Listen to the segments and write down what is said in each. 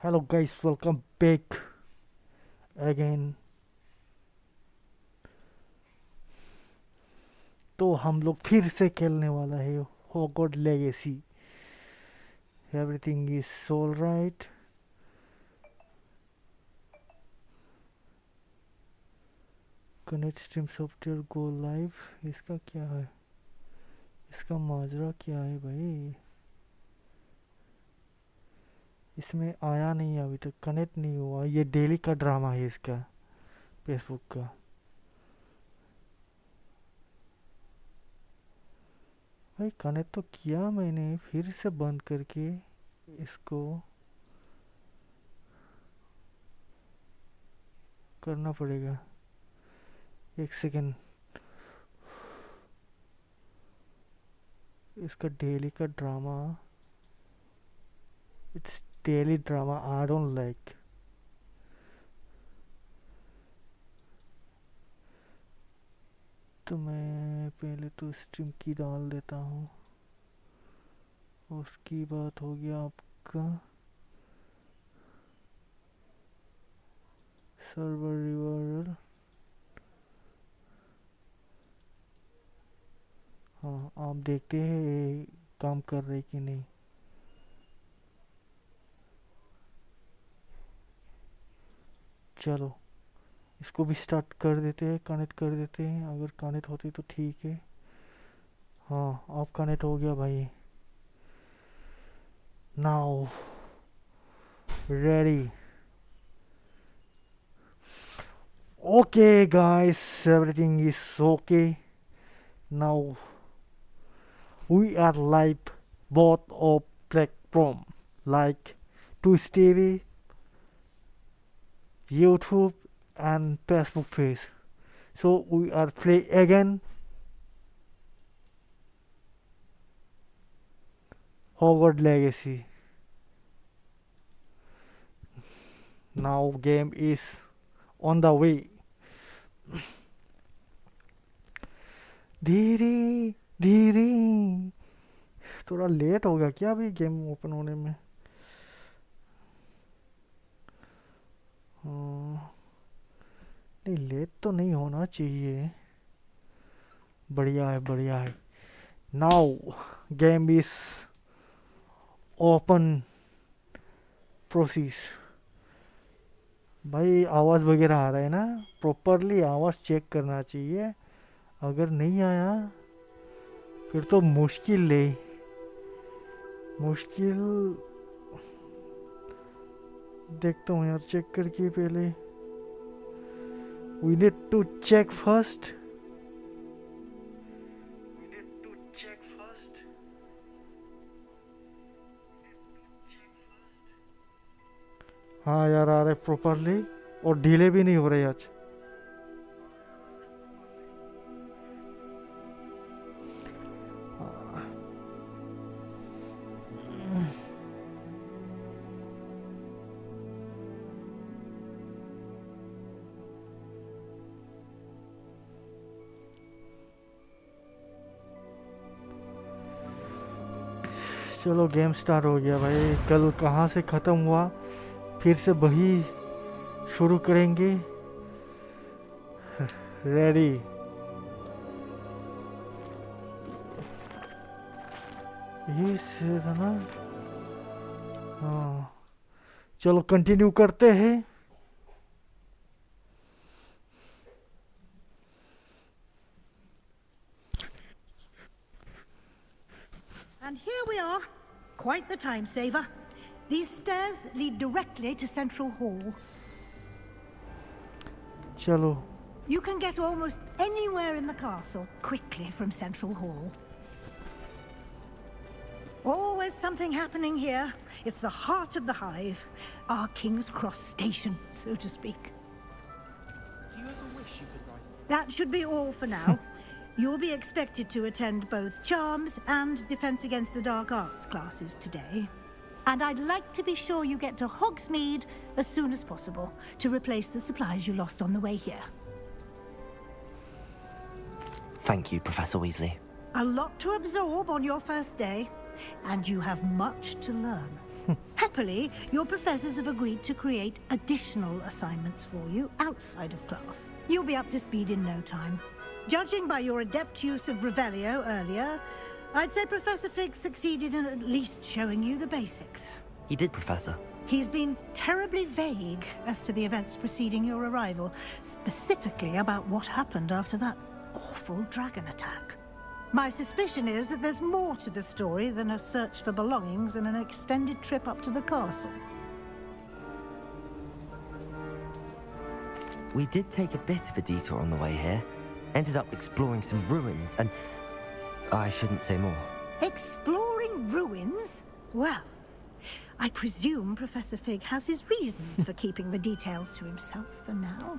Hello guys, welcome back again. तो हम लोग फिर से खेलने वाला है Hogwarts legacy. Everything is all right. Connect stream software go live. इसका क्या है? इसका माजरा क्या है भाई? इसमें आया नहीं अभी तक, कनेक्ट नहीं हुआ। ये डेली का ड्रामा है इसका, फेसबुक का। भाई कनेक्ट तो किया मैंने, फिर से बंद करके इसको करना पड़ेगा। एक सेकेंड। इसका डेली का drama, it's daily drama, I don't like. तो मैं पहले तो स्ट्रीम की डाल देता हूँ, उसकी बात हो गया आपका सर्वर रिवर्सल। हाँ, आप देखते हैं ये काम कर रहे कि नहीं। चलो इसको भी स्टार्ट कर देते हैं, कनेक्ट कर देते हैं। अगर कनेक्ट होती तो ठीक है। हाँ, अब कनेक्ट हो गया भाई। Now ready. Okay guys, everything is okay. Now we are live both of platform like Twitch TV, YouTube and Facebook page. So we are play again Hogwarts Legacy. Now game is on the way. धीरे धीरे। थोड़ा late हो गया क्या अभी game open होने में? नहीं, लेट तो नहीं होना चाहिए। बढ़िया है, बढ़िया है। Now game is open process. भाई आवाज़ वगैरह आ रहा है ना? प्रॉपरली आवाज़ चेक करना चाहिए। अगर नहीं आया फिर तो मुश्किल है, मुश्किल। देखता हूँ यार, चेक करके पहले। We need to check first. हाँ यार, आ रहे प्रॉपरली और डिले भी नहीं हो रही आज। चलो गेम स्टार्ट हो गया भाई। कल कहाँ से ख़त्म हुआ, फिर से वही शुरू करेंगे। रेडी। ये से था ना? हाँ, चलो कंटिन्यू करते हैं। And here we are. Quite the time saver. These stairs lead directly to Central Hall. चलो। You can get almost anywhere in the castle quickly from Central Hall. Always something happening here. It's the heart of the hive. Our King's Cross station, so to speak. Do you ever wish you could like... That should be all for now. You'll be expected to attend both Charms and Defense Against the Dark Arts classes today. And I'd like to be sure you get to Hogsmeade as soon as possible to replace the supplies you lost on the way here. Thank you, Professor Weasley. A lot to absorb on your first day, and you have much to learn. Happily, your professors have agreed to create additional assignments for you outside of class. You'll be up to speed in no time. Judging by your adept use of Revelio earlier, I'd say Professor Fig succeeded in at least showing you the basics. He did, Professor. He's been terribly vague as to the events preceding your arrival, specifically about what happened after that awful dragon attack. My suspicion is that there's more to the story than a search for belongings and an extended trip up to the castle. We did take a bit of a detour on the way here. Ended up exploring some ruins and... I shouldn't say more. Exploring ruins? Well, I presume Professor Fig has his reasons for keeping the details to himself for now.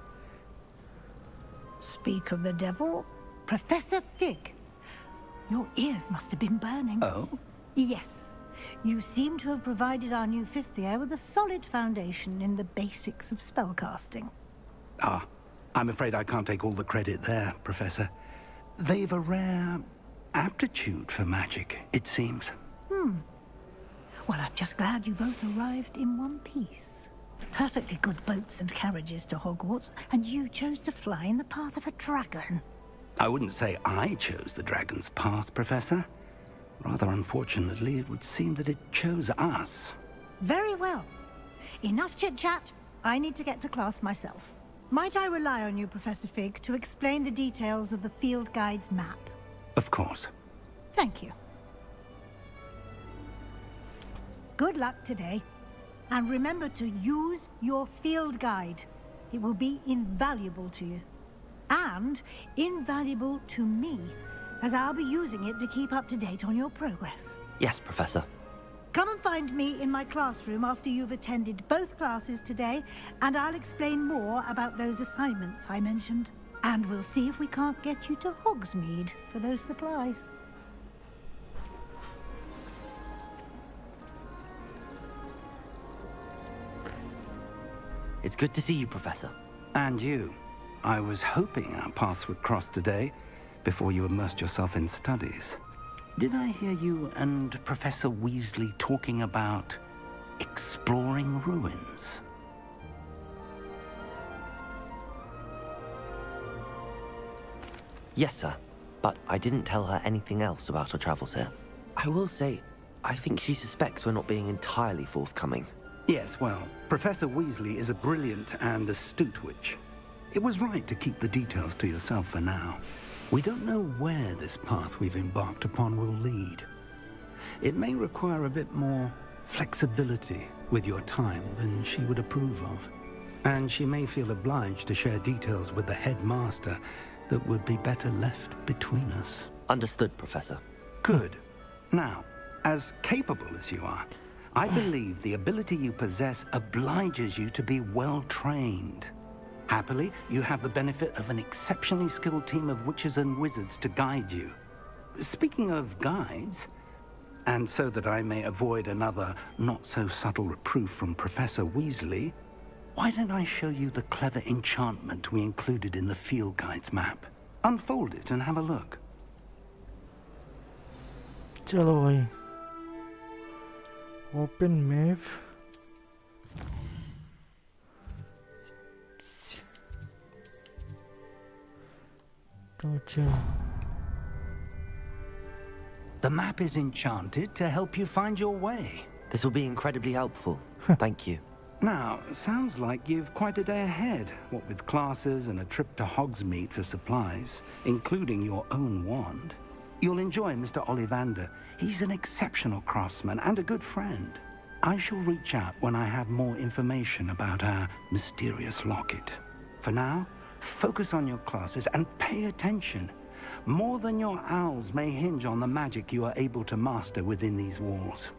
Speak of the devil, Professor Fig. Your ears must have been burning. Oh? Yes. You seem to have provided our new fifth year with a solid foundation in the basics of spellcasting. Ah, I'm afraid I can't take all the credit there, Professor. They've a rare aptitude for magic, it seems. Well, I'm just glad you both arrived in one piece. Perfectly good boats and carriages to Hogwarts, and you chose to fly in the path of a dragon. I wouldn't say I chose the dragon's path, Professor. Rather unfortunately, it would seem that it chose us. Very well. Enough chit-chat. I need to get to class myself. Might I rely on you, Professor Fig, to explain the details of the field guide's map? Of course. Thank you. Good luck today. And remember to use your field guide. It will be invaluable to you. And invaluable to me, as I'll be using it to keep up to date on your progress. Yes, Professor. Come and find me in my classroom after you've attended both classes today, and I'll explain more about those assignments I mentioned. And we'll see if we can't get you to Hogsmeade for those supplies. It's good to see you, Professor. And you. I was hoping our paths would cross today, before you immersed yourself in studies. Did I hear you and Professor Weasley talking about exploring ruins? Yes, sir. But I didn't tell her anything else about our travels here. I will say, I think she suspects we're not being entirely forthcoming. Yes, well, Professor Weasley is a brilliant and astute witch. It was right to keep the details to yourself for now. We don't know where this path we've embarked upon will lead. It may require a bit more flexibility with your time than she would approve of. And she may feel obliged to share details with the headmaster that would be better left between us. Understood, Professor. Good. Now, as capable as you are, I believe the ability you possess obliges you to be well trained. Happily, you have the benefit of an exceptionally skilled team of witches and wizards to guide you. Speaking of guides, and so that I may avoid another not-so-subtle reproof from Professor Weasley, why don't I show you the clever enchantment we included in the field guide's map? Unfold it and have a look. चलो भाई open map तो चल The map is enchanted to help you find your way. This will be incredibly helpful. Thank you. Now, sounds like you've quite a day ahead, what with classes and a trip to Hogsmeade for supplies, including your own wand. You'll enjoy Mr. Ollivander. He's an exceptional craftsman and a good friend. I shall reach out when I have more information about our mysterious locket. For now, focus on your classes and pay attention. More than your owls may hinge on the magic you are able to master within these walls.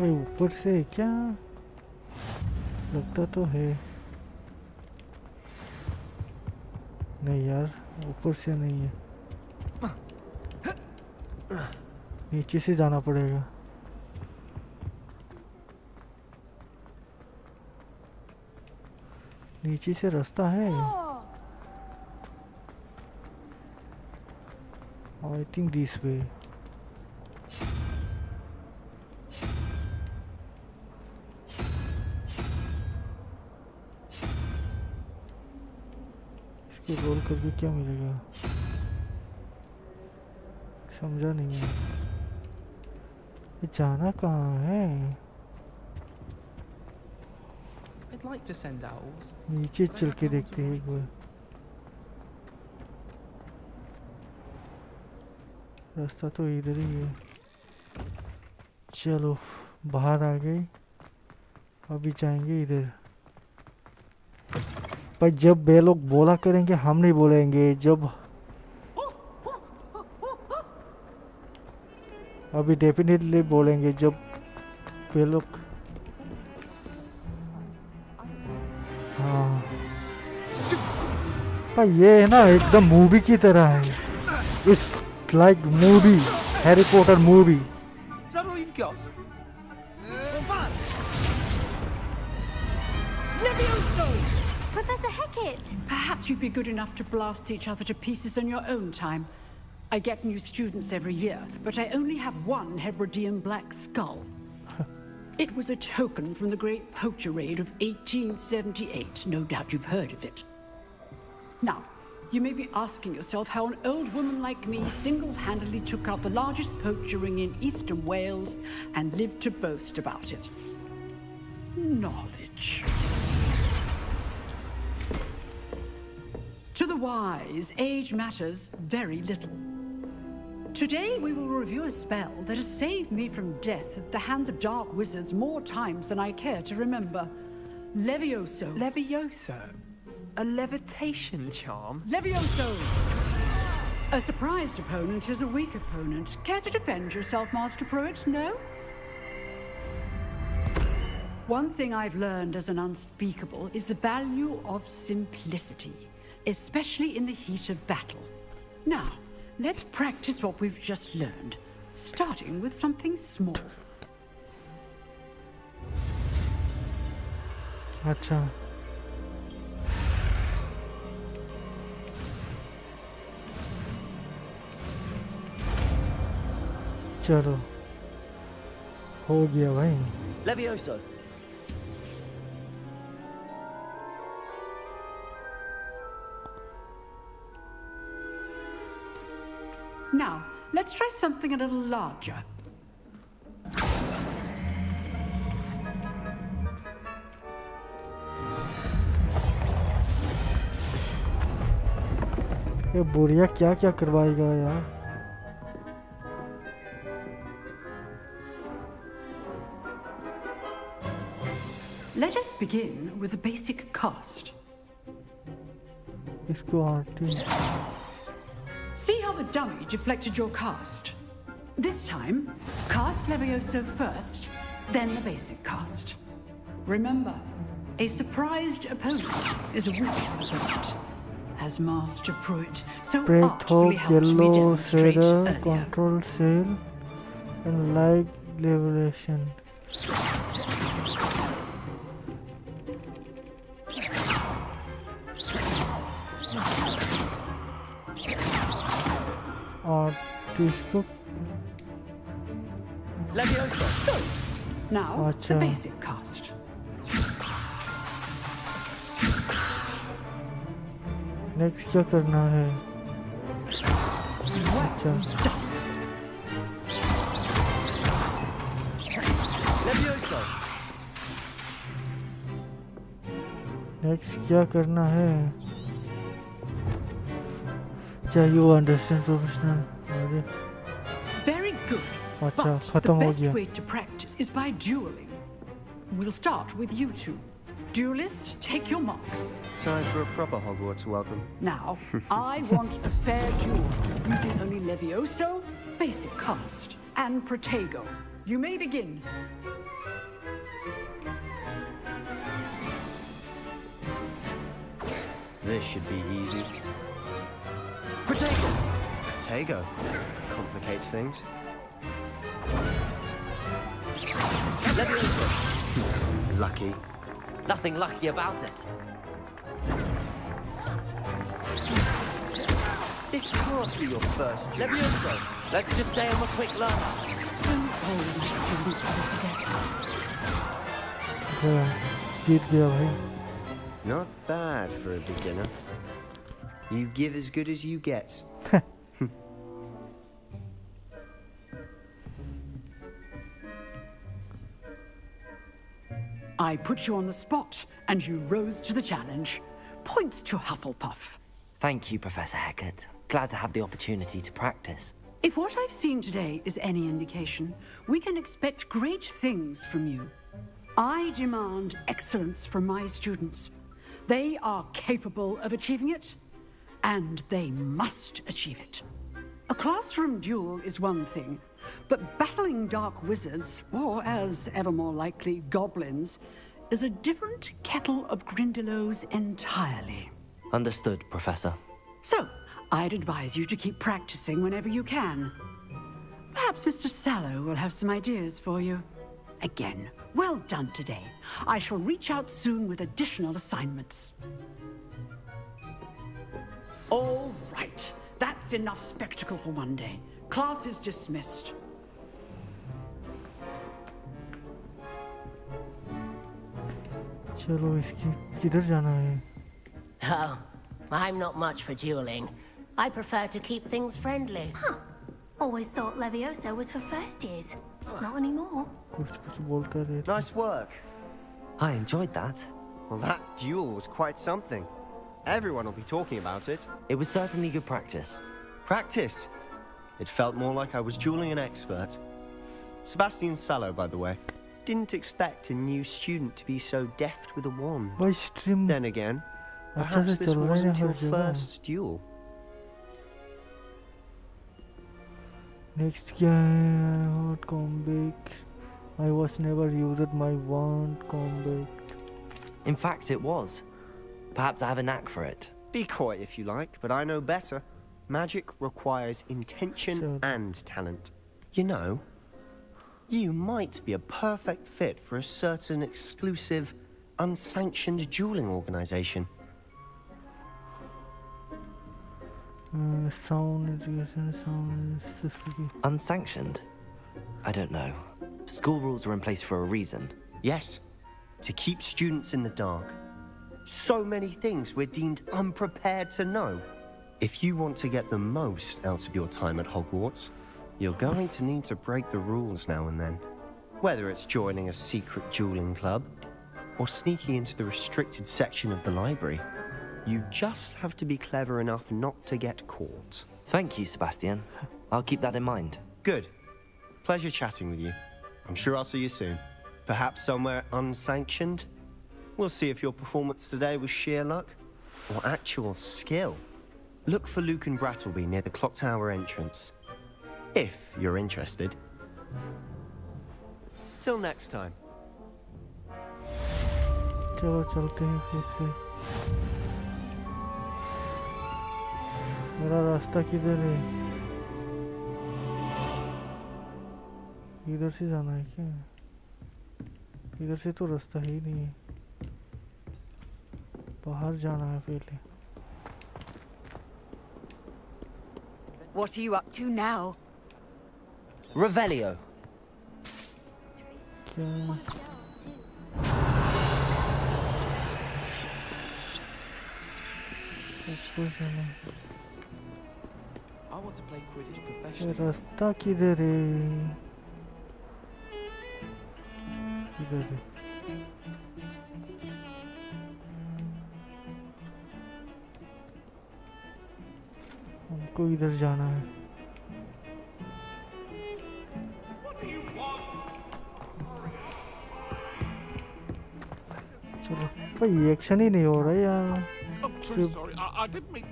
भाई ऊपर से क्या लगता तो है नहीं यार ऊपर से नहीं है नीचे से जाना पड़ेगा नीचे से रास्ता है I think this way. इसको रोल करके क्या मिलेगा? समझा नहीं है। ये जाना कहाँ है? I'd like to send owls. नीचे चल के देखते हैं एक बार। रास्ता तो इधर ही है। चलो बाहर आ गए, अभी जाएंगे इधर। पर जब वे लोग बोला करेंगे हम नहीं बोलेंगे। जब अभी डेफिनेटली बोलेंगे जब वे लोग। हाँ पर ये है ना एकदम मूवी की तरह है। इस like movie, Harry Potter movie. Is that all you've got? Levioso! Professor Hecat! Perhaps you'd be good enough to blast each other to pieces on your own time. I get new students every year, but I only have one Hebridean black skull. It was a token from the Great Poacher Raid of 1878. No doubt you've heard of it. Now, you may be asking yourself how an old woman like me single-handedly took out the largest poacher ring in eastern Wales and lived to boast about it. Knowledge. To the wise, age matters very little. Today we will review a spell that has saved me from death at the hands of dark wizards more times than I care to remember. Levioso. Levioso? A levitation charm? Levioso! A surprised opponent is a weak opponent. Care to defend yourself, Master Pruitt? No? One thing I've learned as an unspeakable is the value of simplicity, especially in the heat of battle. Now, let's practice what we've just learned, starting with something small. अच्छा चलो हो गया भाई। Levioso! Now, let's try something a little larger. ये बुढ़िया क्या क्या करवाएगा यार। Let us begin with the basic cast. इसको aunty See how the dummy deflected your cast? This time, cast Levioso first, then the basic cast. Remember, a surprised opponent is a weak opponent. As Master Pruitt so Break artfully Hawk, helped me Yellow, demonstrate Shader, earlier. Control Sail, and Light Levelation. Artist book. Levioso! Now, the Acha. basic cast. Next क्या करना है? Well अच्छा done. Levioso! Next क्या करना है? क्या you understand professional? अरे Very good. अच्छा But the खत्म हो best गया। way to practice is by dueling. We'll start with you two. Duelists, take your marks. Time for a proper Hogwarts welcome. Now, I want a fair duel, using only Levioso, basic cast, and Protego. You may begin. This should be easy. Protego! Protego. Complicates things. Levioso! Lucky. Nothing lucky about it. This can't be your first job. Levioso, let's just say I'm a quick learner. Don't always do these others again. गया, जीत गया भाई. Not bad for a beginner. You give as good as you get. I put you on the spot, and you rose to the challenge. Points to Hufflepuff. Thank you, Professor Hecat. Glad to have the opportunity to practice. If what I've seen today is any indication, we can expect great things from you. I demand excellence from my students. They are capable of achieving it, and they must achieve it. A classroom duel is one thing, but battling dark wizards, or as ever more likely, goblins, is a different kettle of Grindylows entirely. Understood, Professor. So, I'd advise you to keep practicing whenever you can. Perhaps Mr. Sallow will have some ideas for you. Again, well done today. I shall reach out soon with additional assignments. All right, that's enough spectacle for one day. Class is dismissed. चलो इसकी किधर जाना है? Oh, I'm not much for dueling. I prefer to keep things friendly. Huh. Always thought Levioso was for first years. Not anymore. कुछ बोलता रहता. Nice work. I enjoyed that. Well, that duel was quite something. Everyone will be talking about it. It was certainly good practice. Practice. It felt more like I was dueling an expert. Sebastian Sallow, by the way. Didn't expect a new student to be so deft with a wand. भाई stream Then again, अच्छा perhaps से this चल रहा है wasn't her your जगह. first duel. Next क्या है? Hot combat. I was never used my wand combat. In fact, it was. Perhaps I have a knack for it. Be coy if you like, but I know better. Magic requires intention Sure. and talent. You know, you might be a perfect fit for a certain exclusive, unsanctioned dueling organization. Sound education, sound system. Unsanctioned? I don't know. School rules are in place for a reason. Yes, to keep students in the dark. So many things we're deemed unprepared to know. If you want to get the most out of your time at Hogwarts, you're going to need to break the rules now and then. Whether it's joining a secret dueling club, or sneaking into the restricted section of the library, you just have to be clever enough not to get caught. Thank you, Sebastian. I'll keep that in mind. Good. Pleasure chatting with you. I'm sure I'll see you soon. Perhaps somewhere unsanctioned? We'll see if your performance today was sheer luck or actual skill. Look for Luke and Brattleby near the clock tower entrance. If you're interested. Till next time. चलो चलते हैं फिर से. मेरा रास्ता किधर है? इधर से जाना है क्या? इधर से तो रास्ता ही नहीं है. बाहर जाना है पहले. What are you up to now? Revelio. क्या? सबको जाना. I want to play Quidditch ये professionally. रास्ता किधर है? इधर है. हमको इधर जाना है. चलो भाई एक्शन ही नहीं हो रहा है यार. I'm truly sorry. I didn't mean.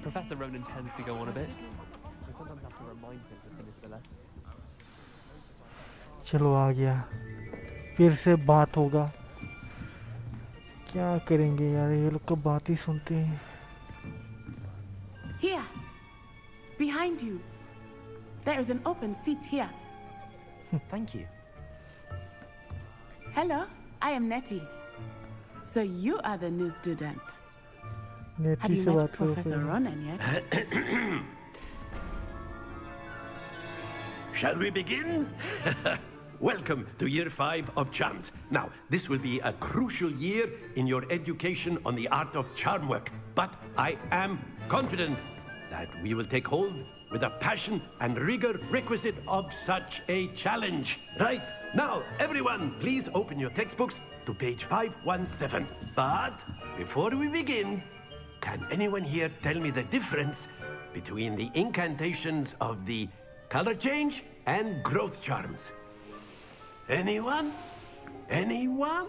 Professor Ronan tends to go on a bit. I sometimes have to remind him to finish the lesson. चलो आ गया. फिर से बात होगा. क्या करेंगे यार, ये लोग तो बात ही सुनते हैं. Here, behind you. There is an open seat here. Thank you. Hello, I am Nettie. So you are the new student. Have Neti you से met बात करो Professor फिर। Ronan yet? Shall we begin? Welcome to Year 5 of Charms. Now, this will be a crucial year in your education on the art of charm work. But I am confident that we will take hold with the passion and rigor requisite of such a challenge. Right? Now, everyone, please open your textbooks to page 517. But before we begin, can anyone here tell me the difference between the incantations of the color change and growth charms? Anyone? Anyone?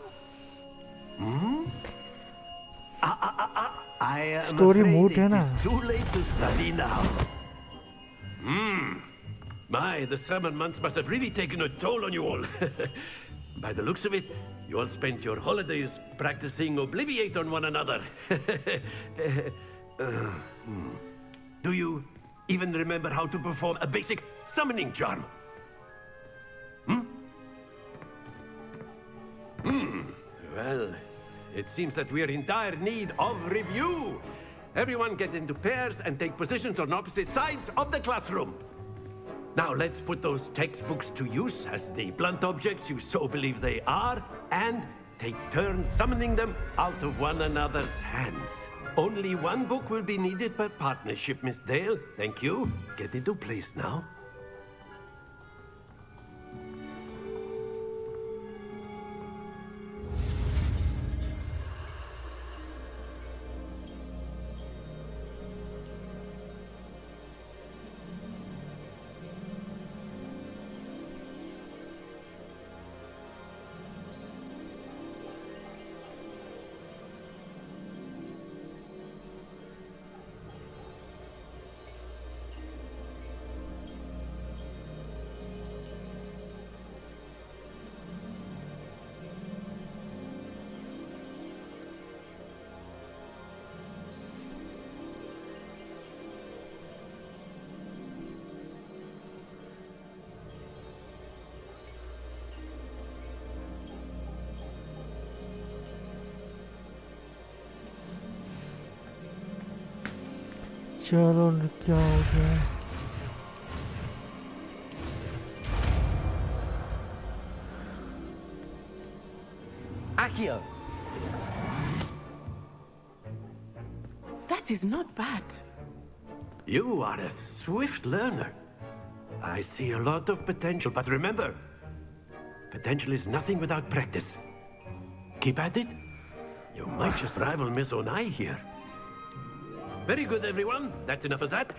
I am Story afraid mood it है ना? is too late to study now. My, the summer months must have really taken a toll on you all. By the looks of it, you all spent your holidays practicing Obliviate on one another. Do you even remember how to perform a basic summoning charm? Well, it seems that we are in dire need of review. Everyone get into pairs and take positions on opposite sides of the classroom. Now let's put those textbooks to use as the blunt objects you so believe they are, and take turns summoning them out of one another's hands. Only one book will be needed per partnership, Miss Dale. Thank you. Get into place now. चलो क्या हो गया? Accio! That is not bad. You are a swift learner. I see a lot of potential, but remember, potential is nothing without practice. Keep at it. You might just rival Miss Onai here. Very good, everyone. That's enough of that.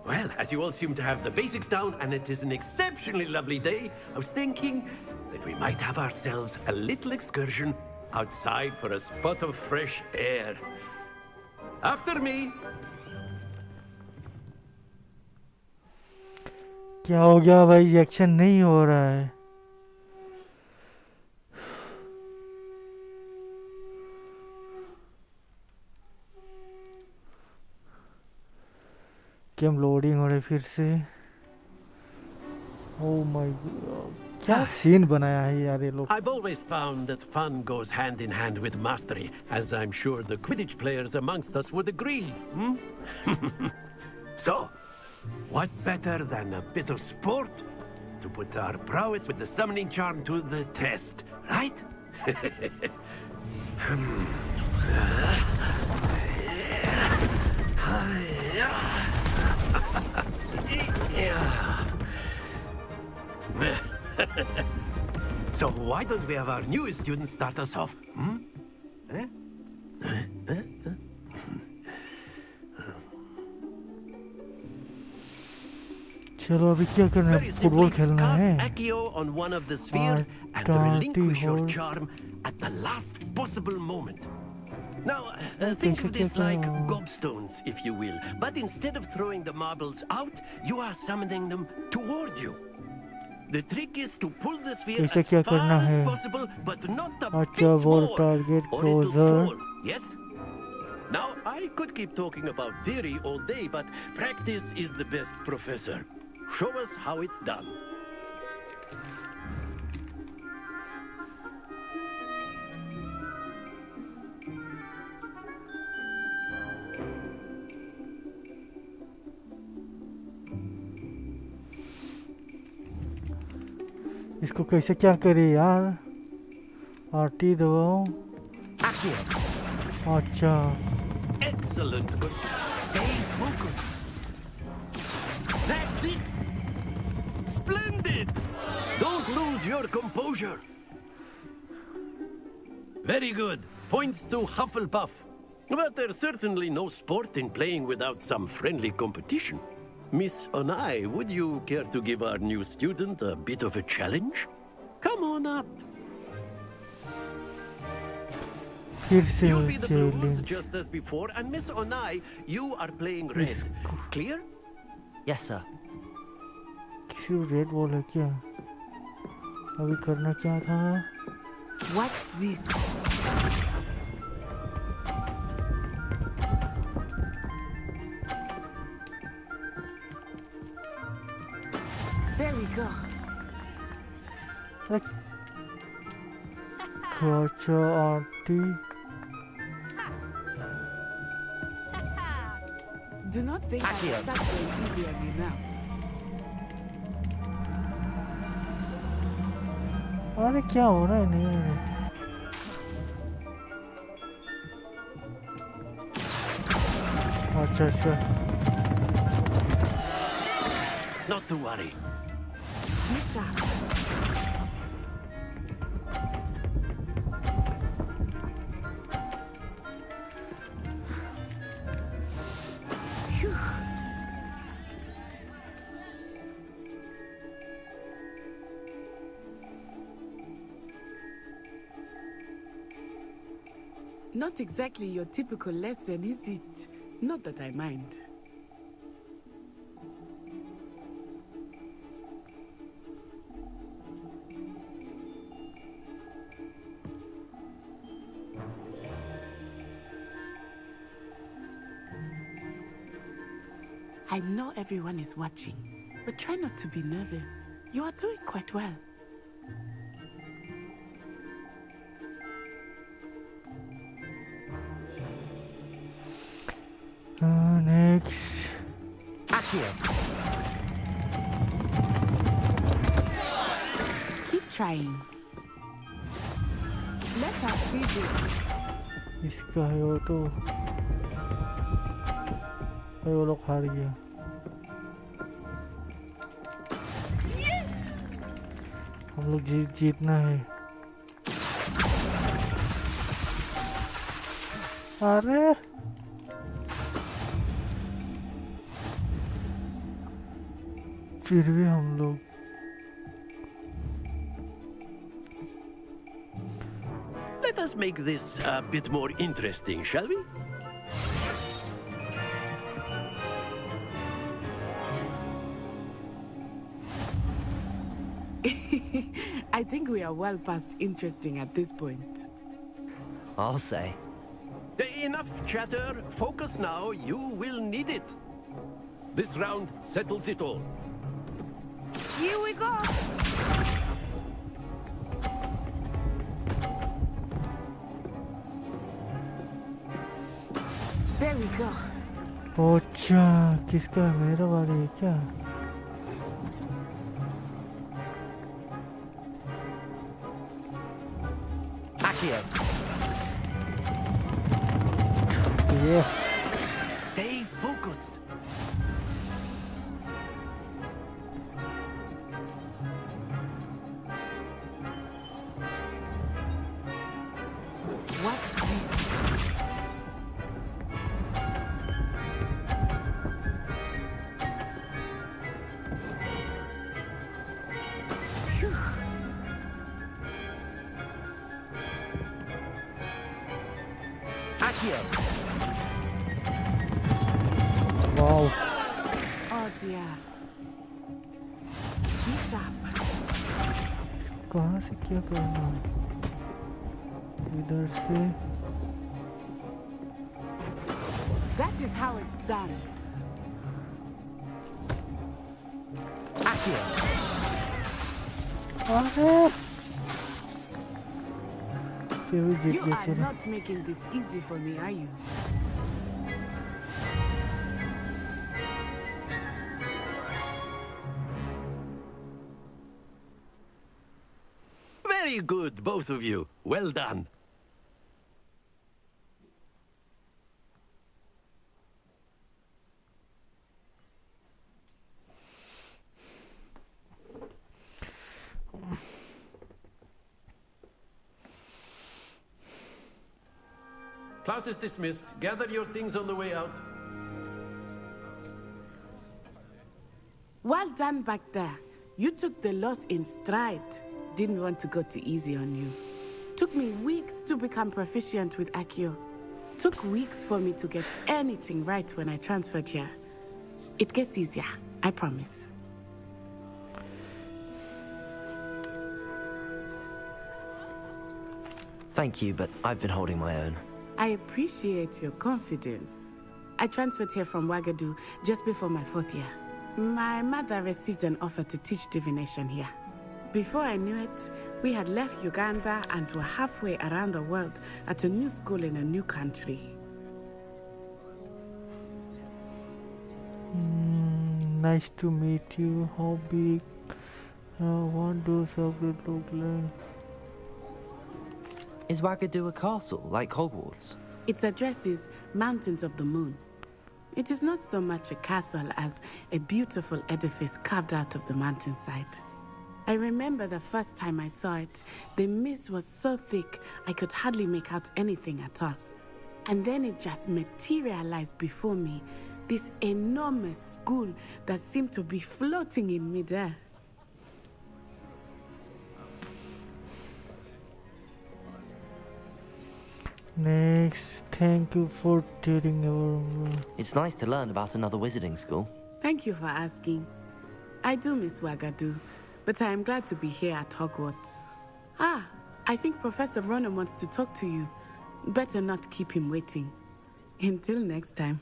Well, as you all seem to have the basics down, and it is an exceptionally lovely day, I was thinking that we might have ourselves a little excursion outside for a spot of fresh air. After me. क्या हो गया भाई? Action नहीं हो रहा है. Game loading हो रही है फिर से. ओह माय गॉड, क्या सीन बनाया है यार ये लोग. I've always found that fun goes hand in hand with mastery, as I'm sure the Quidditch players amongst us would agree. So, what better than a bit of sport to put our prowess with the summoning charm to the test, right? So why don't we have our newest students start us off? चलो अभी क्या करना है? Football खेलना है. Cast Accio on one of the spheres and relinquish your charm at the last possible moment. Now, think of this like gobstones, if you will. But instead of throwing the marbles out, you are summoning them toward you. The trick is to pull the sphere as far as possible, but not a bit more, or it'll fall. Yes? Now, I could keep talking about theory all day, but practice is the best professor. Show us how it's done. इसको कैसे क्या करे यार? RT दबाओ। अच्छा Excellent. Stay focused. That's it. Splendid. Don't lose your composure. Very good. Points to Hufflepuff. But there's certainly no sport in playing without some friendly competition. Miss Onai, would you care to give our new student a bit of a challenge? Come on up. फिर से You'll be the blues challenge। just as before, and Miss Onai, you are playing red. Clear? Yes, sir. सिर्फ red ball है क्या? अभी करना क्या था? Watch this. There we go. अच्छा RT Do not think I will start going easy on you now. अरे क्या हो रहा है? नहीं अच्छा अच्छा Not to worry. Misha. Not exactly your typical lesson, is it? Not that I mind. I know everyone is watching, but try not to be nervous. You are doing quite well. next Keep trying. Let us see this. इसका है वो तो वो लोग हार गया हम लोग जीतना है अरे फिर भी हम लोग Let us make this a bit more interesting, shall we? I think we are well past interesting at this point. I'll say. Enough chatter. Focus now. You will need it. This round settles it all. Here we go. There we go. अच्छा किसका है मेरा वाली है क्या ये Stay focused. Watch this. Phew. Wow Oh dear. Be sharp. कहाँ से क्या करना इधर से That is how it's done. अरे फिर भी जीत You गए are चलो not making this easy for me, are you? Very good, both of you. Well done. Class is dismissed. Gather your things on the way out. Well done back there. You took the loss in stride. Didn't want to go too easy on you. Took me weeks to become proficient with Accio. Took weeks for me to get anything right when I transferred here. It gets easier, I promise. Thank you, but I've been holding my own. I appreciate your confidence. I transferred here from Ouagadougou just before my 4th year. My mother received an offer to teach divination here. Before I knew it, we had left Uganda and were halfway around the world at a new school in a new country. Nice to meet you. How big? What does it look like? Is Ouagadougou a castle, like Hogwarts? Its address is Mountains of the Moon. It is not so much a castle as a beautiful edifice carved out of the mountainside. I remember the first time I saw it, the mist was so thick I could hardly make out anything at all. And then it just materialized before me, this enormous school that seemed to be floating in midair. Next, thank you for telling your... It's nice to learn about another wizarding school. Thank you for asking. I do miss Ouagadougou, but I am glad to be here at Hogwarts. Ah, I think Professor Ronan wants to talk to you. Better not keep him waiting. Until next time.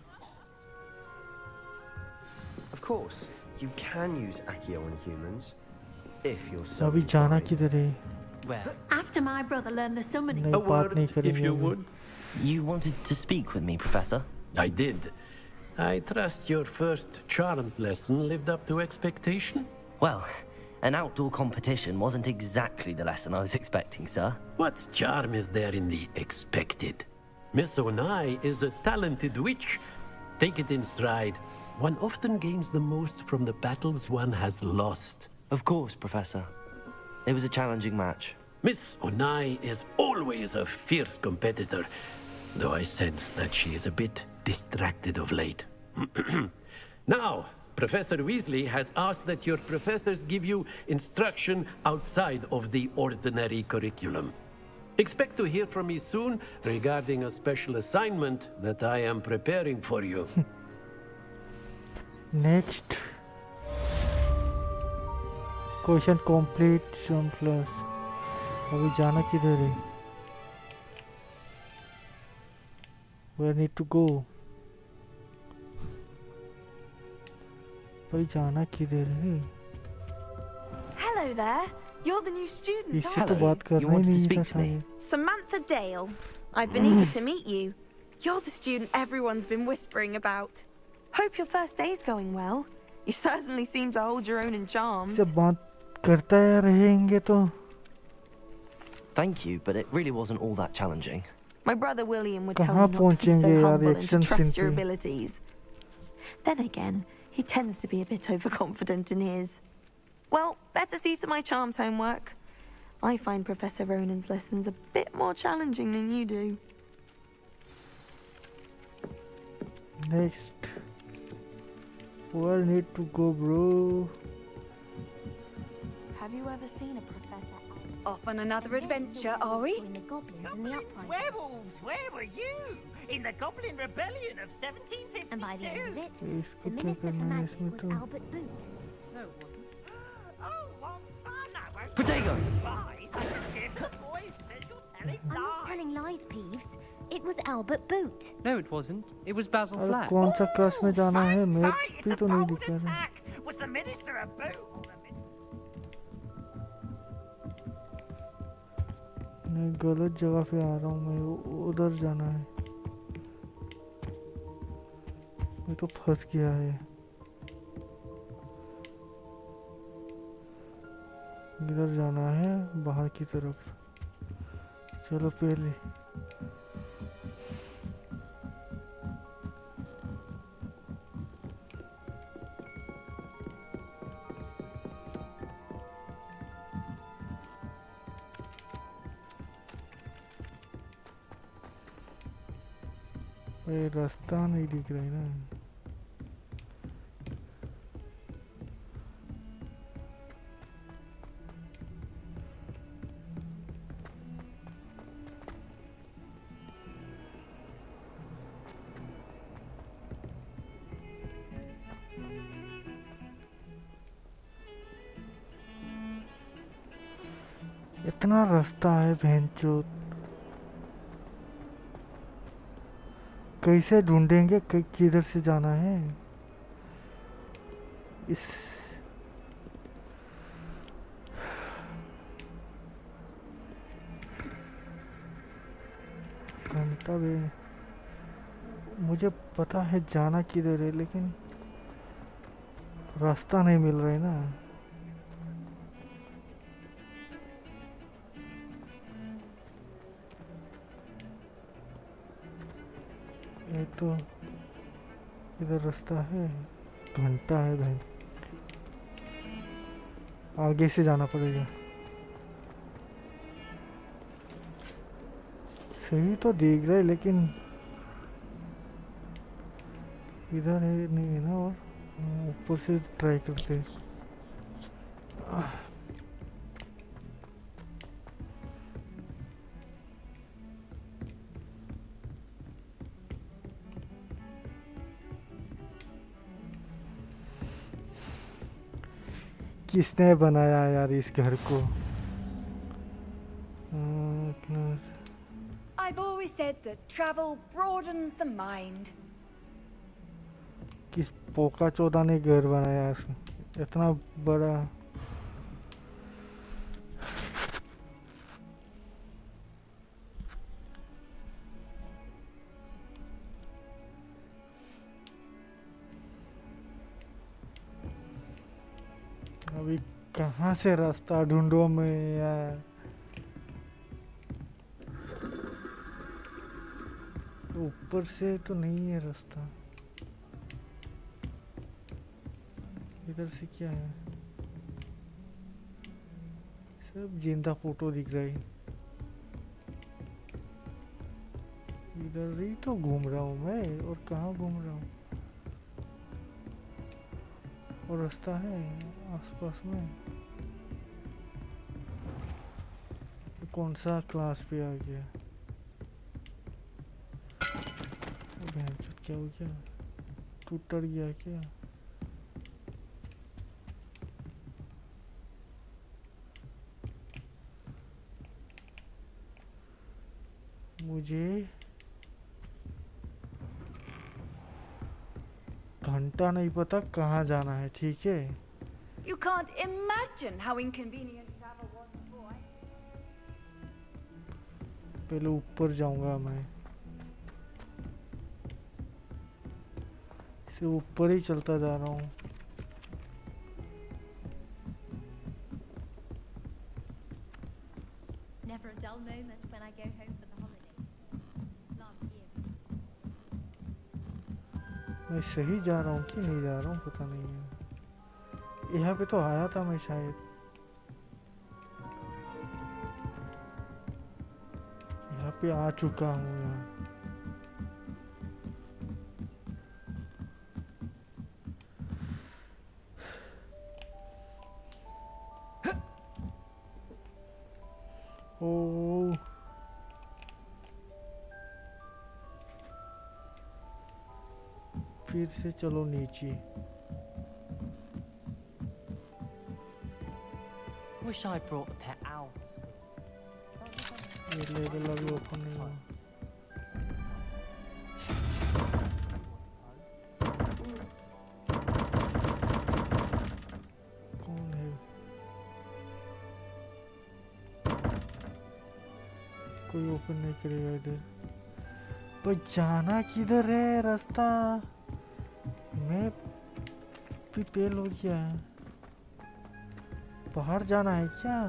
Of course, you can use Accio on humans, if you're so अभी जाना inclined. किधर है? After my brother learned the summoning. नहीं, बात नहीं If करेंगे you अभी। would. You wanted to speak with me, Professor? I did. I trust your first charms lesson lived up to expectation? Well, an outdoor competition wasn't exactly the lesson I was expecting, sir. What charm is there in the expected? Miss Onai is a talented witch. Take it in stride. One often gains the most from the battles one has lost. Of course, Professor. It was a challenging match. Miss Onai is always a fierce competitor, though I sense that she is a bit distracted of late. Now, Professor Weasley has asked that your professors give you instruction outside of the ordinary curriculum. Expect to hear from me soon regarding a special assignment that I am preparing for you. Next. Question complete. Some class. अभी जाना किधर है? Where I need to go? भाई जाना किधर है? Hello there. You're the new student, इससे aren't तो you? बात करना ही नहीं था शायद. Samantha Dale. I've been eager to meet you. You're the student everyone's been whispering about. Hope your first day's going well. You certainly seem to hold your own in charms. इससे बात करता है रहेंगे तो. Thank you, but it really wasn't all that challenging. My brother William would tell कहाँ me not to be so पहुँचेंगे यार humble and to action scene trust your पे? abilities. Then again, he tends to be a bit overconfident in his. Well, better see to my charms homework. I find Professor Ronan's lessons a bit more challenging than you do. Next. Where I need to go, bro? Have you ever seen a professor? Off on another adventure, are we? Werewolves, where were you? In the Goblin Rebellion of 1752. And by the end of it, इसको the क्या Minister for करना है Magic इसमें was तो? Albert Boot. No, it wasn't. Oh, what fun! I won't Protego! lies. I can hear the voice says you're telling I'm not lies. telling lies, Peeves. It was Albert Boot. No, it wasn't. It was Basil अरे Flat. कौन सा class में जाना है? Map Right, भी it's a तो नहीं bold दिखा रहा. attack. Was the Minister a boot? नहीं, गलत जगह पे आ रहा हूँ मैं. उधर जाना है. मैं तो फंस गया है. इधर जाना है बाहर की तरफ। चलो पहले ये रास्ता नहीं दिख रहा है ना। इतना रास्ता है भैंचोद, कैसे ढूंढेंगे किधर से जाना है। इस घंटा भी मुझे पता है जाना किधर है, लेकिन रास्ता नहीं मिल रहा है ना। ये तो इधर रास्ता है, घंटा है भाई, आगे से जाना पड़ेगा। सही तो दिख रहा है लेकिन इधर है नहीं है ना। और ऊपर से ट्राई करते हैं। किसने बनाया यार इस घर को? I've always said that travel broadens the mind. किस पोका चौदा ने घर बनाया इतना बड़ा? अभी कहाँ से रास्ता ढूंढो मैं यार। ऊपर से तो नहीं है रास्ता। इधर से क्या है? सब जिंदा फोटो दिख रहा है। इधर ही तो घूम रहा हूँ मैं, और कहाँ घूम रहा हूँ? और रास्ता है आसपास में। कौन सा क्लास पे आ गया? क्या हो गया? टूट गया क्या? मुझे घंटा नहीं पता कहाँ जाना है, ठीक है? You can't imagine how inconvenient travel was before. पहले ऊपर जाऊंगा मैं, से ऊपर ही चलता जा रहा हूँ। Never a dull moment when I go home for the holidays. Last year. मैं सही जा रहा हूँ कि नहीं जा रहा हूँ पता नहीं है। यहाँ पे तो आया था मैं शायद। यहाँ पे आ चुका हूँ यहाँ। ओ फिर से चलो नीचे। Wish I brought a pet owl. ये लेवल अभी ओपन नहीं हुआ। कौन है? कोई ओपन नहीं करेगा इधर। पर जाना किधर है रास्ता? मैं भी फेल हो गया। बाहर जाना है क्या?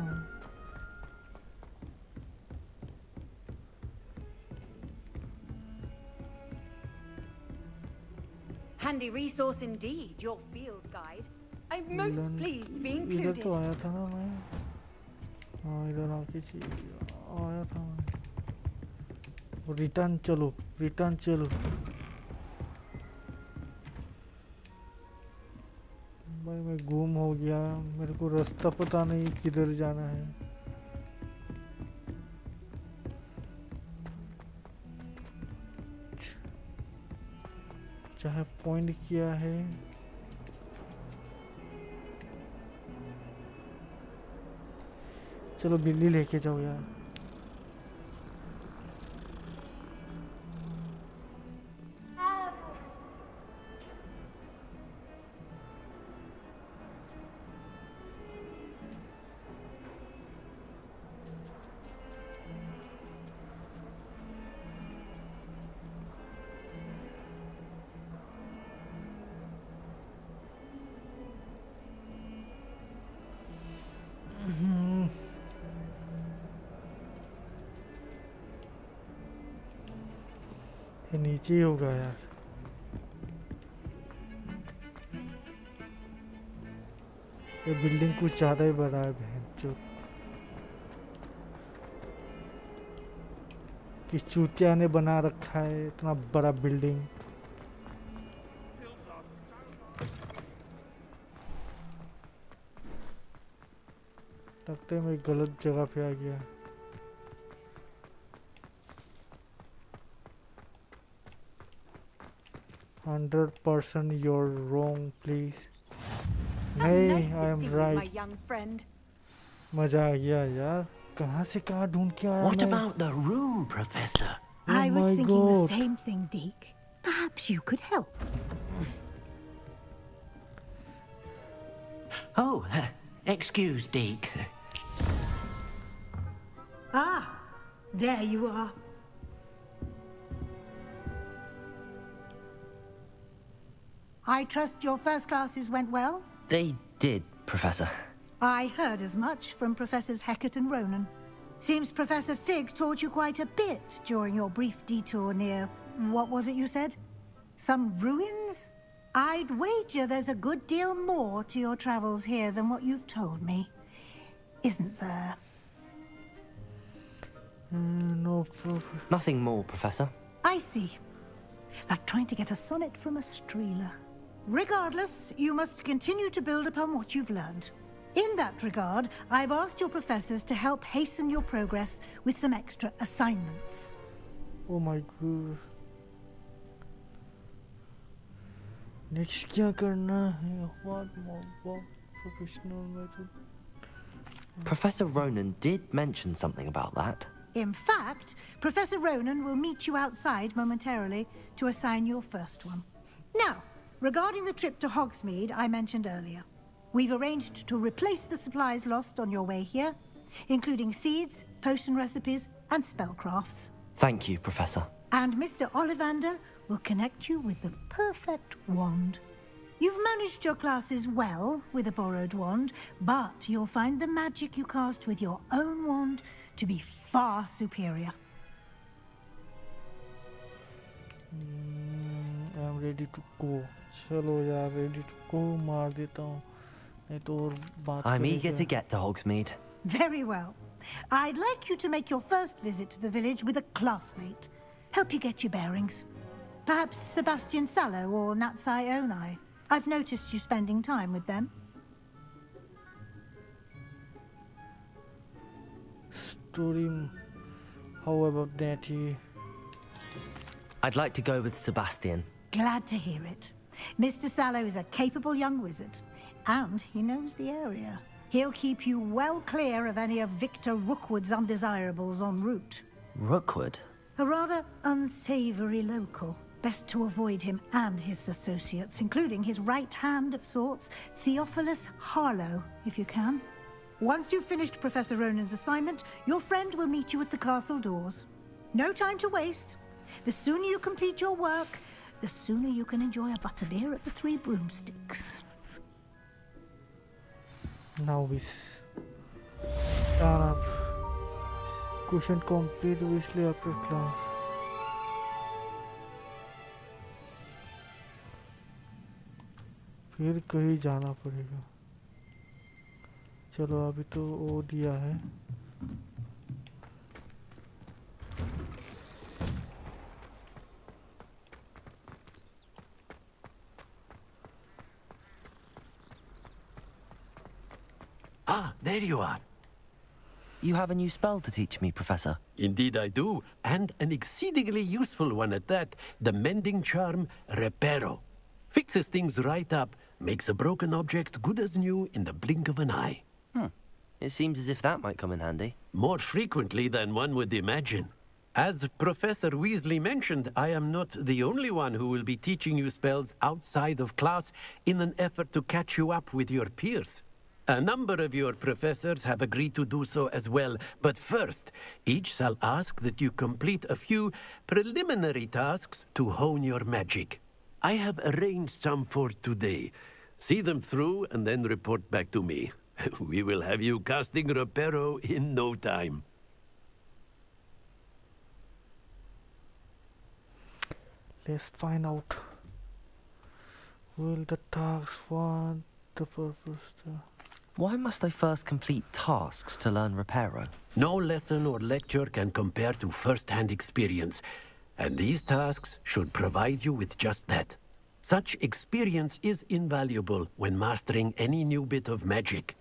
Handy resource indeed, your field guide. I'm most pleased to be इधर included. तो आया था ना मैं. हाँ इधर आके आया था मैं. रिटर्न चलो, रिटर्न चलो. भाई मैं गुम हो गया, मेरे को रास्ता पता नहीं किधर जाना है. चाहे पॉइंट किया है. चलो बिल्ली लेके जाओ यार. ये नीचे ही होगा यार. ये बिल्डिंग कुछ ज्यादा ही बड़ा है बहन जो कि चूतिया ने बना रखा है इतना बड़ा बिल्डिंग. लगता है मैं गलत जगह पे आ गया. %, you're wrong, please. नहीं, I am right. मजा आ गया यार. कहाँ से कहाँ ढूंढ के आया What मैं? about the room, Professor? I was my thinking the God. same thing, Deke. Perhaps you could help. Oh, excuse, Deke. Ah, there you are. I trust your first classes went well? They did, Professor. I heard as much from Professors Hecat and Ronan. Seems Professor Fig taught you quite a bit during your brief detour near... what was it you said? Some ruins? I'd wager there's a good deal more to your travels here than what you've told me. Isn't there? No, Nothing more, Professor. I see. Like trying to get a sonnet from a streeler. Regardless, you must continue to build upon what you've learned. In that regard, I've asked your professors to help hasten your progress with some extra assignments. Oh my god. Next क्या करना है? What more professional method? Professor Ronan did mention something about that. In fact, Professor Ronan will meet you outside momentarily to assign your first one. Now, regarding the trip to Hogsmeade I mentioned earlier, we've arranged to replace the supplies lost on your way here, including seeds, potion recipes, and spellcrafts. Thank you, Professor. And Mr. Ollivander will connect you with the perfect wand. You've managed your classes well with a borrowed wand, but you'll find the magic you cast with your own wand to be far superior. I'm ready to go. चलो यार, ready to go. मार देता हूँ. नहीं तो और बात I'm करेगा. eager to get to Hogsmeade. Very well. I'd like you to make your first visit to the village with a classmate. Help you get your bearings. Perhaps Sebastian Sallow or Natsai Onai. I've noticed you spending time with them. Story. How about Natty? I'd like to go with Sebastian. Glad to hear it. Mr. Sallow is a capable young wizard, and he knows the area. He'll keep you well clear of any of Victor Rookwood's undesirables en route. Rookwood? A rather unsavory local. Best to avoid him and his associates, including his right hand of sorts, Theophilus Harlow, if you can. Once you've finished Professor Ronan's assignment, your friend will meet you at the castle doors. No time to waste. The sooner you complete your work, the sooner you can enjoy a butterbeer at the Three Broomsticks. Now Question complete obviously after class. फिर कहीं जाना पड़ेगा. चलो अभी तो वो दिया है. Ah, there you are. You have a new spell to teach me, Professor. Indeed I do, and an exceedingly useful one at that. The mending charm, Reparo. Fixes things right up, makes a broken object good as new in the blink of an eye. It seems as if that might come in handy. More frequently than one would imagine. As Professor Weasley mentioned, I am not the only one who will be teaching you spells outside of class in an effort to catch you up with your peers. A number of your professors have agreed to do so as well, but first, each shall ask that you complete a few preliminary tasks to hone your magic. I have arranged some for today. See them through and then report back to me. We will have you casting Reparo in no time. Let's find out. Will the tasks want the purpose to... Why must I first complete tasks to learn Reparo? No lesson or lecture can compare to first-hand experience, and these tasks should provide you with just that. Such experience is invaluable when mastering any new bit of magic.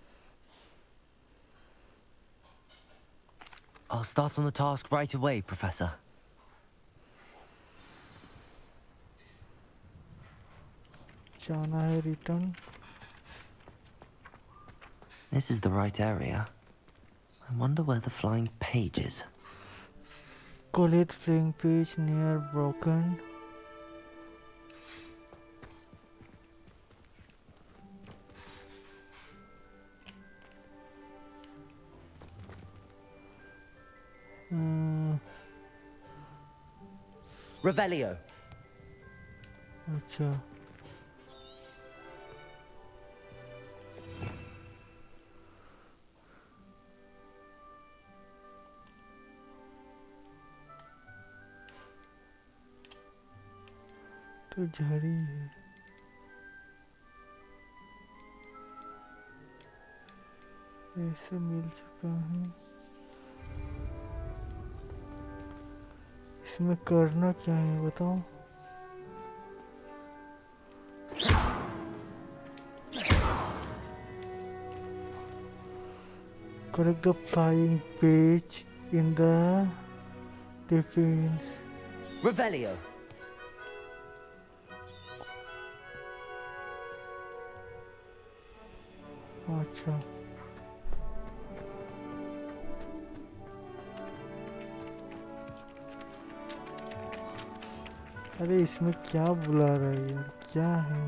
I'll start on the task right away, Professor. जाना है return. This is the right area. I wonder where the flying page is. Collect flying page near broken. Revelio. अच्छा. तो झाड़ी है. ऐसे मिल चुका है. इसमें करना क्या है बताओ. Correct the flying page in the defense. Revelio. अच्छा. अरे इसमें क्या बुला रहा है यार, क्या है?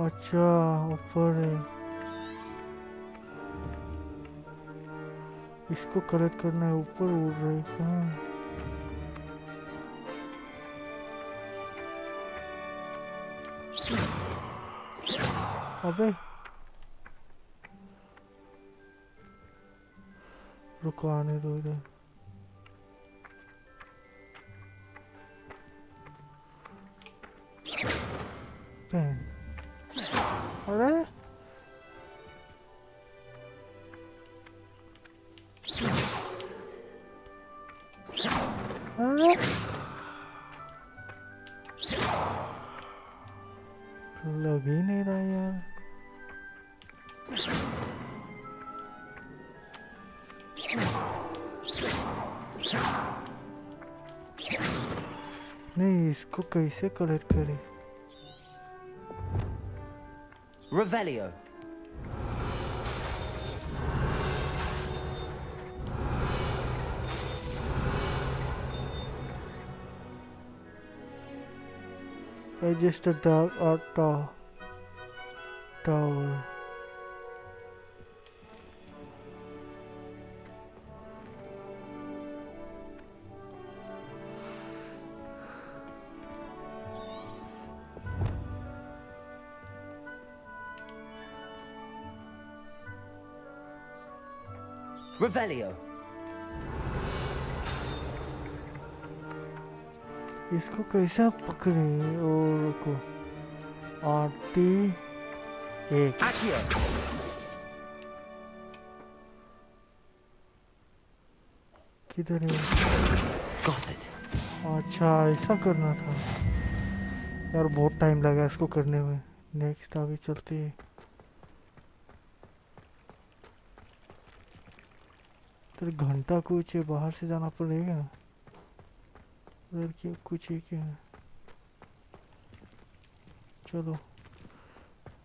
अच्छा ऊपर है. इसको कलेक्ट करना है. ऊपर उड़ रहा है. कहाँ? अबे रुको आने दो इधर. पेन. अरे अरे लग ही नहीं रहा यार. नहीं इसको कैसे कलेक्ट करें? Revelio. Adjust the dark art tower. Revelio. इसको कैसा पकड़े और को आरती एक किधर है? Got it. अच्छा ऐसा करना था यार, बहुत टाइम लगा इसको करने में। नेक्स्ट आगे चलते हैं। तेरे घंटा कुछ है, बाहर से जाना पड़ेगा। उधर क्या कुछ है क्या? चलो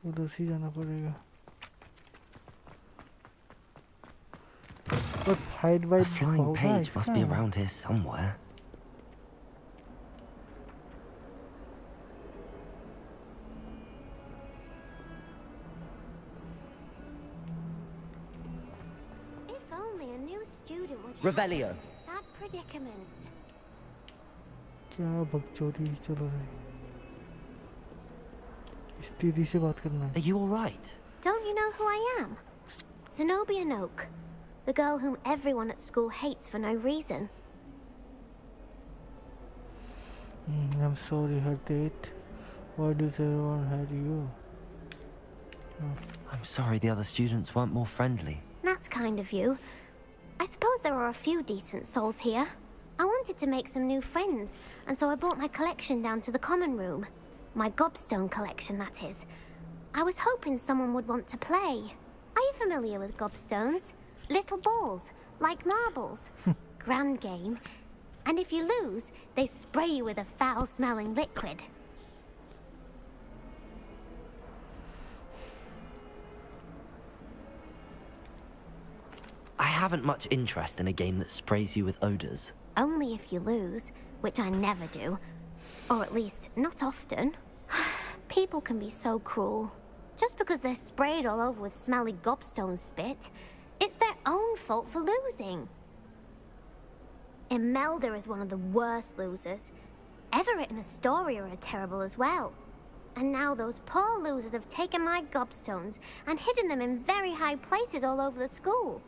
उधर से जाना पड़ेगा। But fight by A flying page must be around here somewhere. If only a new student would Revelio. help this sad predicament. क्या बकचोदी चल रही है? इस दीदी से बात करना है। Are you all right? Don't you know who I am? Zenobia Noak, the girl whom everyone at school hates for no reason. I'm sorry, her date. Why does everyone hate you? I'm sorry the other students weren't more friendly. That's kind of you. I suppose there are a few decent souls here. I wanted to make some new friends, and so I brought my collection down to the common room. My gobstone collection, that is. I was hoping someone would want to play. Are you familiar with gobstones? Little balls, like marbles. Grand game. And if you lose, they spray you with a foul-smelling liquid. I haven't much interest in a game that sprays you with odors. Only if you lose, which I never do. Or at least, not often. People can be so cruel. Just because they're sprayed all over with smelly gobstone spit, it's their own fault for losing. Imelda is one of the worst losers. Everett and Astoria are terrible as well. And now those poor losers have taken my gobstones and hidden them in very high places all over the school.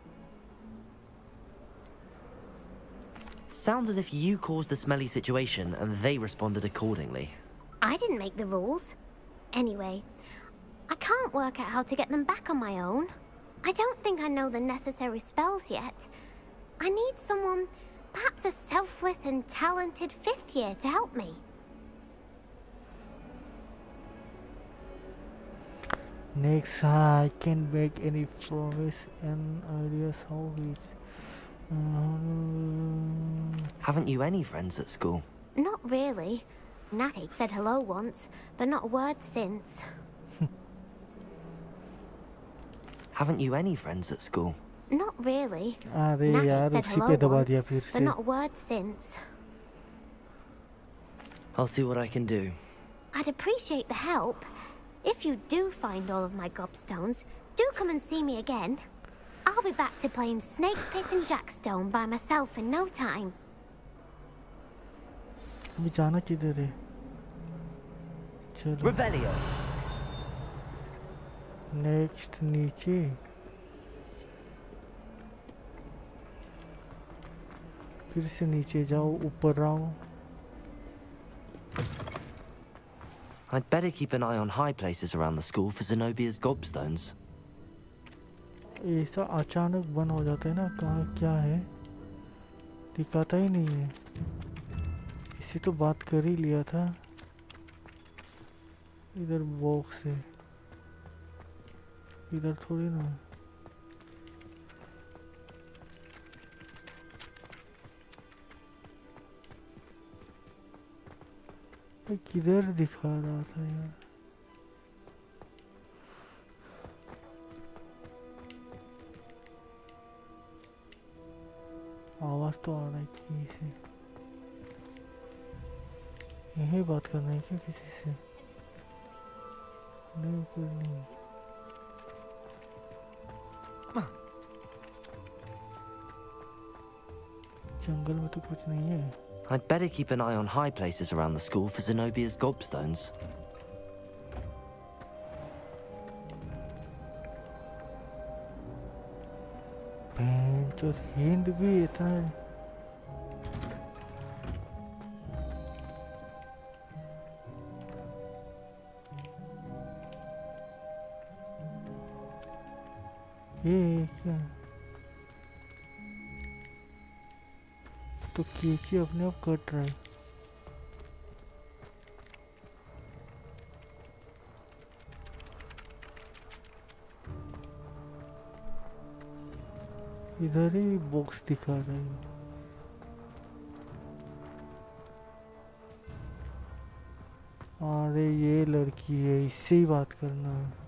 Sounds as if you caused the smelly situation and they responded accordingly. I didn't make the rules. Anyway, I can't work out how to get them back on my own. I don't think I know the necessary spells yet. I need someone, perhaps a selfless and talented fifth year to help me. Next, I can't make any promise and ideas how it's. Haven't you any friends at school? Not really. Natty said hello once, but not a word since. Haven't you any friends at school? Not really. अरे Natty यार said उसी hello पे दबा दिया once, फिर but से। not a word since. I'll see what I can do. I'd appreciate the help. If you do find all of my gobstones, do come and see me again. I'll be back to playing Snake Pit and Jackstone by myself in no time. अभी जाना किधर है? चलो। Revelio. Next नीचे। फिर से नीचे जाओ, ऊपर आओ। I'd better keep an eye on high places around the school for Zenobia's gobstones. ऐसा अचानक बंद हो जाता है ना, कहाँ क्या है दिखाता ही नहीं है। इसी तो बात कर ही लिया था। इधर बॉक्स है, इधर थोड़ी ना। किधर दिखा रहा था यार? आवाज तो आ रहा है कहीं से। यही बात करना है क्या किसी से? नहीं करनी। जंगल में तो कुछ नहीं है। I'd better keep an eye on high places around the school for Zenobia's gobstones. Bench बच्चों हिंद भी इतना ये क्या तो केची अपने आप कट रहा है इधर ही बॉक्स दिखा रहा है अरे ये लड़की है इससे ही बात करना है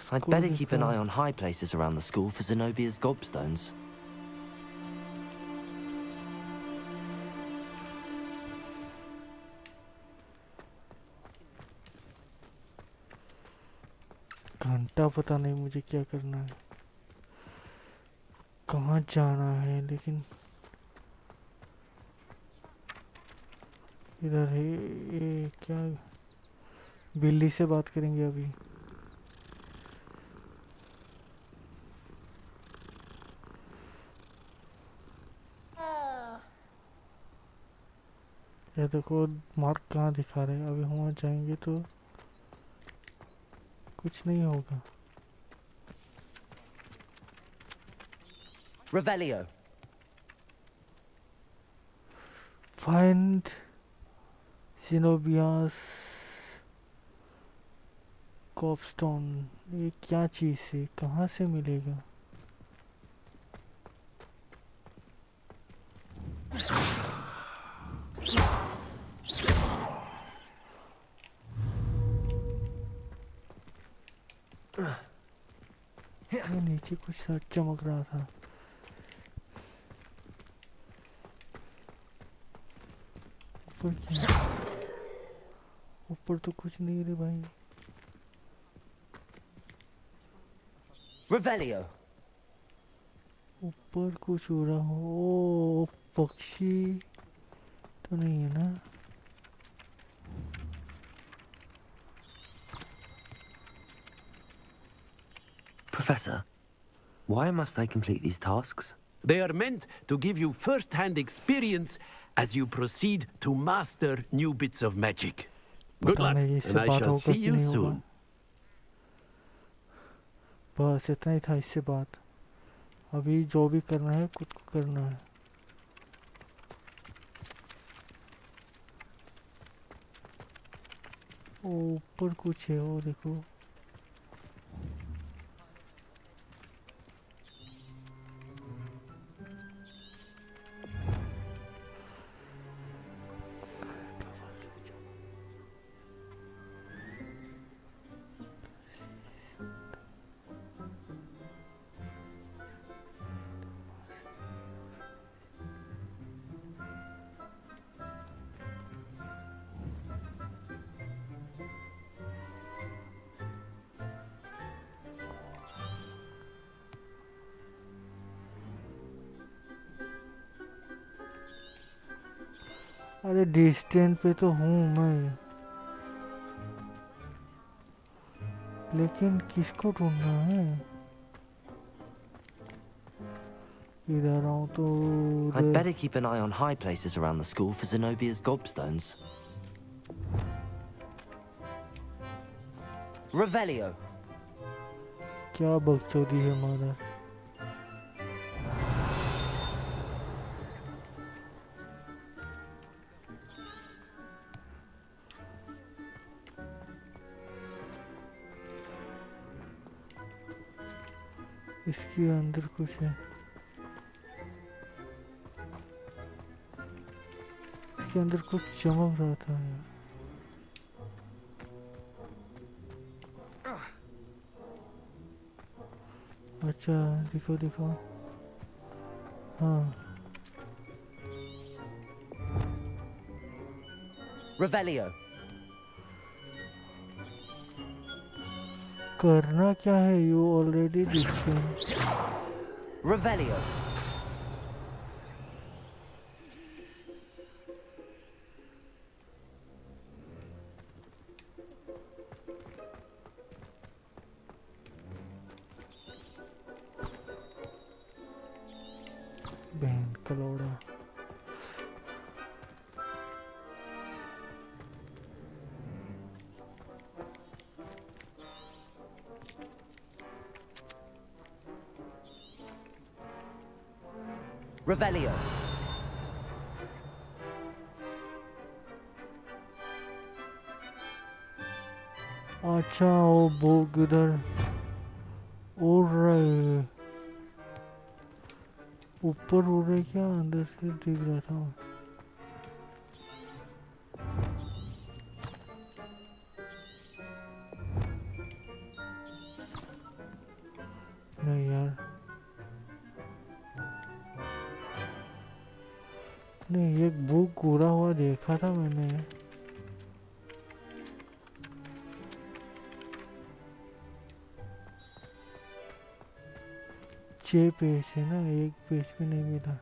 I'd better keep an eye on high places around the school for Zenobia's gobstones. घंटा पता नहीं मुझे क्या करना है कहाँ जाना है लेकिन इधर है ये क्या बिल्ली से बात करेंगे अभी ये देखो मार्क कहाँ दिखा रहे हैं अभी वहाँ जाएंगे तो कुछ नहीं होगा Revelio. Find Zenobia's gobstone ये क्या चीज़ है कहाँ से मिलेगा नीचे कुछ चमक रहा था ऊपर क्या ऊपर तो कुछ नहीं रे भाई Revelio. ऊपर कुछ हो रहा हो ओ पक्षी तो नहीं है ना Professor, why must I complete these tasks? They are meant to give you first-hand experience as you proceed to master new bits of magic. Good luck, and I shall see you soon. बस इतना ही था इससे बात अभी जो भी करना है खुद को करना है ऊपर कुछ है वो देखो अरे डिस्टेंस पे तो हूँ मैं लेकिन किसको ढूंढना है इधर आऊँ तो I'd better keep an eye on high places around the school for Zenobia's gobstones. Revelio. क्या बकचोदी है हमारा इसके अंदर कुछ है इसके अंदर कुछ चमक रहा था यार अच्छा दिखो दिखो हाँ Revelio. करना क्या है? You already listen. Revelio. बहन कलोड़ा. Revelio. अच्छा वो बुक इधर उड़ रहे हैं. ऊपर उड़ रहे क्या? अंदर से दिख रहा था. नहीं यार, नहीं एक बुक उड़ा हुआ देखा था मैंने. छह पेज है ना, एक पेज पे नहीं मिला.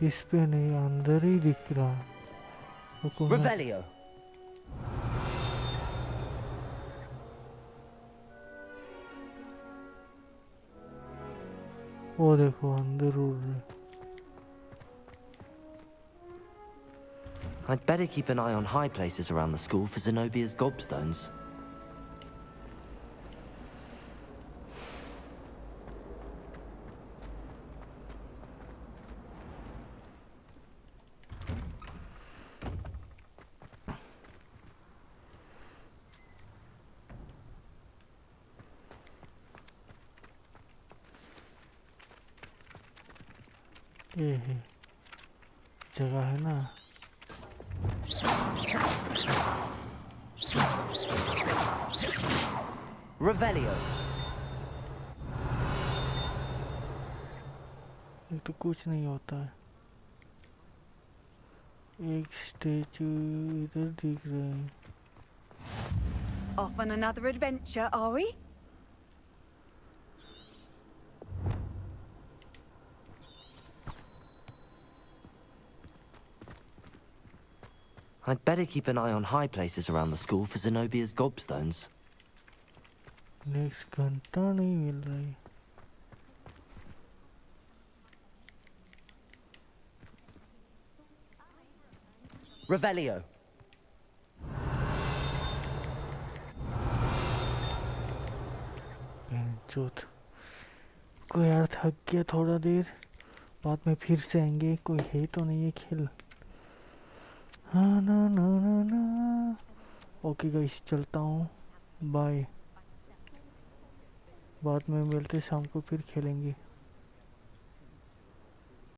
इस पे नहीं, अंदर ही दिख रहा. रुको मैं- Revelio. वो देखो अंदर उड़ रहे. I'd better keep an eye on high places around the school for Zenobia's gobstones. ये है जगह है ना. Revelio. ये तो कुछ नहीं होता है. एक स्टेचू इधर दिख रहा है. Off on another adventure, are we? I'd better keep an eye on high places around the school for Zenobia's gobstones. Next घंटा नहीं मिल रही. Revelio. बेंचोत को यार, थक गया थोड़ा देर. बाद में फिर से आएंगे. कोई है तो नहीं है खेल. हाँ ना ना ना ना. ओके गाइस, चलता हूँ. बाय. बाद में मिलते, शाम को फिर खेलेंगे.